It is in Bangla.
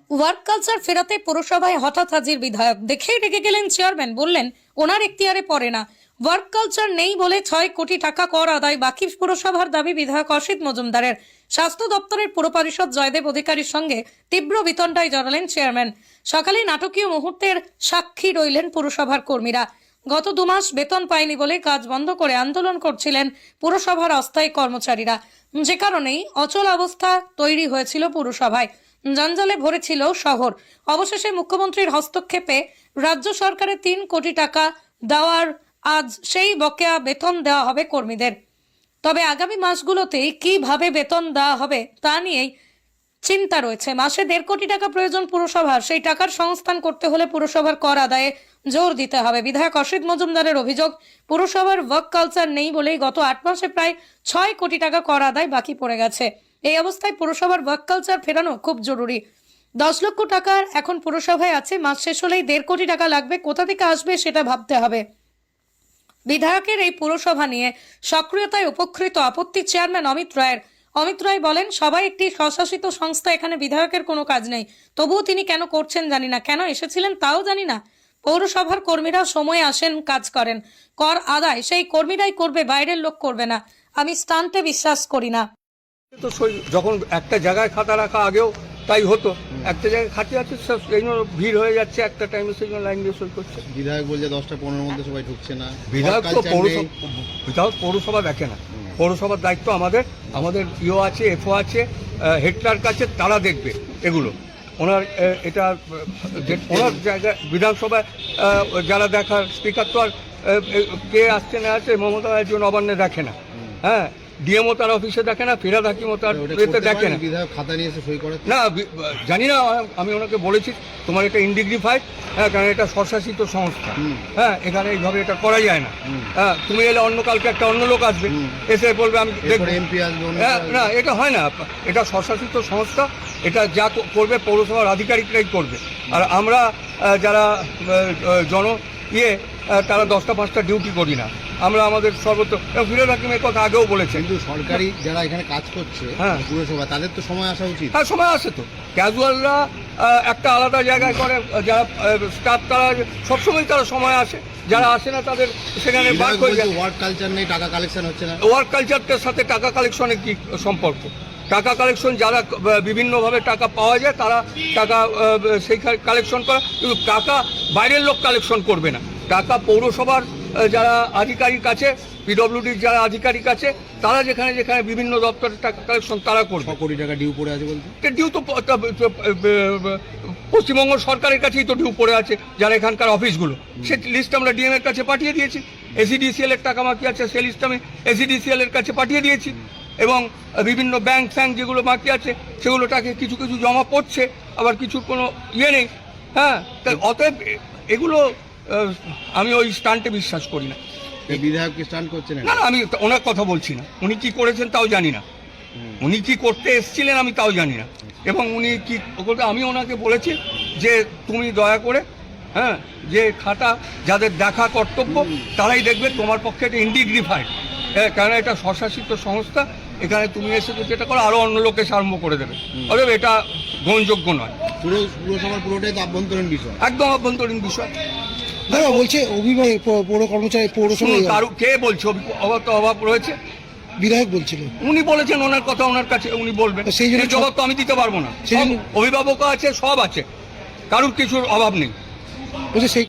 ওয়ার্ক কালচার ফেরাতে পুরসভায় হঠাৎ হাজির বিধায়ক, দেখেই রেগে গেলেন চেয়ারম্যান, বললেন ওনার এখতিয়ারে পড়ে না। ওয়ার্ক কালচার নেই বলে 6 কোটি টাকা কর আদায় বাকি পুরসভার দাবি বিধায়ক অসিত মজুমদারের। স্বাস্থ্য দপ্তরের পুর পরিষদ জয়দেব অধিকারীর সঙ্গে তীব্র বিতণ্ডায় জড়ালেন চেয়ারম্যান। সকালে নাটকীয় মুহূর্তের সাক্ষী রইলেন পুরসভার কর্মীরা। গত 2 মাস বেতন পায়নি বলে কাজ বন্ধ করে আন্দোলন করছিলেন পুরসভার অস্থায়ী কর্মচারীরা, যে কারণেই অচল অবস্থা তৈরি হয়েছিল পুরসভায়। জঞ্জালে ভরেছিল শহর। অবশেষে মুখ্যমন্ত্রীর হস্তক্ষেপে রাজ্য সরকারের 3 কোটি টাকা দেওয়ার আজ সেই বকেয়া বেতন দেওয়া হবে কর্মীদের। তবে আগামী মাসগুলোতে কিভাবে বেতন দেওয়া হবে তা নিয়েই চিন্তা রয়েছে। মাসে 1.5 কোটি টাকা প্রয়োজন পুরসভার, সেই টাকার সংস্থান করতে হলে পুরসভার কর আদায়ে জোর দিতে হবে। বিধায়ক অসিত মজুমদারের অভিযোগ, পুরসভার ওয়ার্ক কালচার নেই বলেই গত 8 মাসে প্রায় 6 কোটি টাকা কর আদায় বাকি পড়ে গেছে। এই অবস্থায় পুরসভার ওয়ার্ক কালচার ফেরানো খুব জরুরি। 10 লক্ষ টাকার এখন পুরসভায় আছে, মাস শেষ হলেই 1.5 কোটি টাকা লাগবে। কোথা থেকে আসবে সেটা ভাবতে হবে। বিধায়কের এই পুরসভা নিয়ে সক্রিয়তায় উপকৃত আপত্তি চেয়ারম্যান অমিত রায়ের। অমিত রায় বলেন, সবাই একটি স্বশাসিত সংস্থা, এখানে বিধায়কের কোনো কাজ নেই। তবুও তিনি কেন করছেন জানি না, কেন এসেছিলেন তাও জানি না। পৌরসভার কর্মীরা সময় আসেন, কাজ করেন, কর আদায় সেই কর্মীরাই করবে, বাইরের লোক করবে না। আমি স্টান্টে বিশ্বাস করি না। তো যখন একটা জায়গায় খাতা রাখা আগেও তাই হতো, একটা জায়গায় খাতে আছে সেই জন্য ভিড় হয়ে যাচ্ছে, একটা টাইমে সেই জন্য লাইন দিয়ে সই করছে। বিধায়ক বলছে 10টা-15 মধ্যে সবাই ঢুকছে না। বিধায়ক তো পৌরসভা দেখে না। পৌরসভার দায়িত্ব আমাদের ইও আছে, এফও আছে, হেডটার কাছে, তারা দেখবে এগুলো। ওনার এটা ওনার জায়গায় বিধানসভায় যারা দেখার স্পিকার তো আর কে আসছে না আছে, মমতা ব্যানার্জি নবান্নে দেখে না, হ্যাঁ, ডিএমও তার অফিসে দেখে না, ফিরাদ হাকিমও তার এতে দেখে না। বিধায়ক খাতা নিয়ে এসে সই করে না, জানি না, আমি ওনাকে বলেছি তোমার এটা ইনডিগনিফাইড, হ্যাঁ, কারণ এটা স্বশাসিত সংস্থা, হ্যাঁ, এখানে এইভাবে এটা করা যায় না। হ্যাঁ, তুমি এলে অন্য কালকে একটা অন্য লোক আসবে, এসে বলবে আমি দেখবো, এমপি আসবে, না, এটা হয় না। এটা স্বশাসিত সংস্থা, এটা যা করবে পৌরসভার আধিকারিকরাই করবে। আর আমরা যারা তারা 10টা 5টা ডিউটি করি না, আমরা আমাদের সর্বত্র। ফিরোজ হাকিমের কথা আগেও বলেছেন, কিন্তু সরকারি যারা এখানে কাজ করছে, হ্যাঁ, পুরসভা, তাদের তো সময় আসা উচিত। হ্যাঁ, সময় আসে তো। ক্যাজুয়ালরা একটা আলাদা জায়গায় করে, যারা স্টাফ তারা সবসময় তারা সময় আসে, যারা আসে না তাদের সেখানে বার হয়ে যায়। ওয়ার্ক কালচার নেই, টাকা কালেকশন হচ্ছে না। ওয়ার্ক কালচারটার সাথে টাকা কালেকশনের কি সম্পর্ক? টাকা কালেকশন, যারা বিভিন্নভাবে টাকা পাওয়া যায় তারা টাকা সেই কালেকশন করে, কিন্তু টাকা বাইরের লোক কালেকশন করবে না। টাকা পৌরসভার যারা আধিকারিক আছে, পিডব্লিউডির যারা আধিকারিক আছে, তারা যেখানে যেখানে বিভিন্ন দপ্তরের টাকা কালেকশন তারা করবে। 6 কোটি টাকা ডিউ পড়ে আছে বলতে। ডিউ তো পশ্চিমবঙ্গ সরকারের কাছেই তো ডিউ পড়ে আছে, যারা এখানকার অফিসগুলো, সে লিস্ট আমরা ডিএম এর কাছে পাঠিয়ে দিয়েছি। এসিডিসিএল এর টাকা বাকি আছে, সেই লিস্ট আমি এসিডিসিএল এর কাছে পাঠিয়ে দিয়েছি। এবং বিভিন্ন ব্যাংক যেগুলো বাকি আছে সেগুলোটাকে কিছু কিছু জমা পড়ছে, আবার কিছুর কোনো ইয়ে নেই। হ্যাঁ, তাই অতএব এগুলো আমি ওই স্টান্টে বিশ্বাস করি না। বিধায়ক কি স্টান্ট করছেন? না, আমি ওনার কথা বলছি না। উনি কি করেছেন তাও জানি না, উনি কি করতে এসেছিলেন আমি তাও জানি না। এবং উনি কি, আমি ওনাকে বলেছি যে তুমি দয়া করে, হ্যাঁ, যে খাতা যাদের দেখা কর্তব্য তারাই দেখবে, তোমার পক্ষে এটা ইনডিগনিফাইড, হ্যাঁ, কারণ এটা স্বশাসিত সংস্থা, এখানে তুমি এসে তো যেটা করো আরো অন্য লোকে আরম্ভ করে দেবে, অতএব এটা গ্রহণযোগ্য নয়। পুরসভার পুরোটাই তো আভ্যন্তরীণ বিষয়, একদম আভ্যন্তরীণ বিষয়। দাদা বলছে অভিভাবক পৌর কর্মচারী পৌরসভা কে বলছে অভাব রয়েছে? বিধায়ক বলছিল, উনি বলেছেন, ওনার কথা ওনার কাছে উনি বলবেন, সেই জবাব তো আমি দিতে পারবো না। অভিভাবক আছে, সব আছে, কারোর কিছুর অভাব নেই। সেই